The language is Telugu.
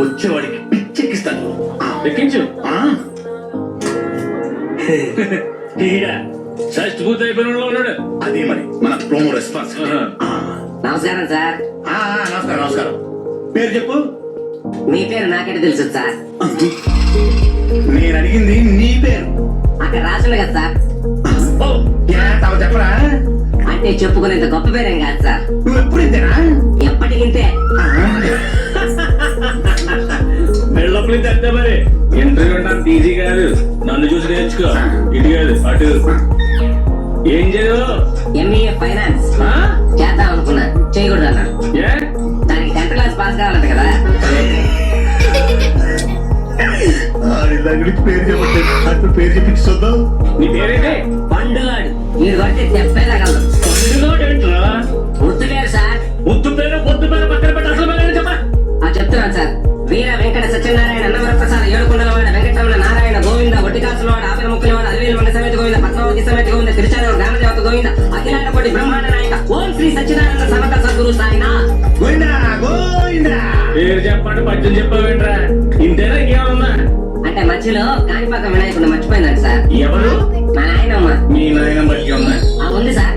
వచ్చేవాడికి పిచ్చెక్కిస్తాను. ఎక్కించు. షష్ట్ పూర్తి అయిపోయిన ఉన్నాడు. అదే మరి మన ప్రోమో రెస్పాన్స్. నమస్కారం సార్. నమస్కారం నమస్కారం. పేరు చెప్పు. మీ పేరు నాకెట తెలుసు సార్? నేను అడిగింది నీ పేరు. అక్కడ రాసుంది కదా సార్. చెప్పరా? అంటే చెప్పుకునేంత గొప్ప పేరేం కాదు సార్. నువ్వు ఎప్పుడు ఇంతేనా? ఎప్పటికింతే. మెళ్ళప్పుడు అంతే మరి. ఇంటర్వ్యూ అంటే ఈజీ కాదు. నన్ను చూసి నేర్చుకో. ఇటు కాదు అటు. ఏం చేయదు? ఎంఈఏ ఫైనాన్స్ చేద్దాం అనుకున్నా, చేయకూడదు అన్నా. దానికి 10th క్లాస్ పాస్ కావాలంట కదా. పేరు చెప్పండి. అటు పేరు చెప్పించి చూద్దాం. నీ పేరేంటి? పండుగాడు. వీడు కొడితే చెప్పేదాగలదు. పండుగోడు ఏంట్రా? ముద్దు పేరు సార్. ముద్దు పేరు పొద్దు పేరు పక్కన పెట్టి అసలు పేరు చెప్పా. చెప్తున్నాను సార్. వీర వెంకట సత్యనారాయణ అన్నవరప్రసాద ఏడుకొండలవాడ వెంకటరమణ నారాయణ గోవింద ఒట్టికాసులవాడ ఆపల ముక్కులవాడ అలివేలు మండ సమేత గోవింద పద్మావతి సమేత గోవింద తిరుచానూరు గ్రామదేవత గోవింద అఖిలాండ కోటి బ్రహ్మాండ నాయక ఓం శ్రీ సత్యనారాయణ సమర్థ సద్గురు సాయినాథ్. పేరు చెప్పండి, పద్యం చెప్పావేంట్రా? ఇంతేనా ఇంకేమన్నా? అంటే మధ్యలో కాణిపాక వినాయకుడు మర్చిపోయిందండి సార్. ఎవరు? మా నాయనమ్మ. మీ నాయన బట్టి ఉందా? ఉంది సార్.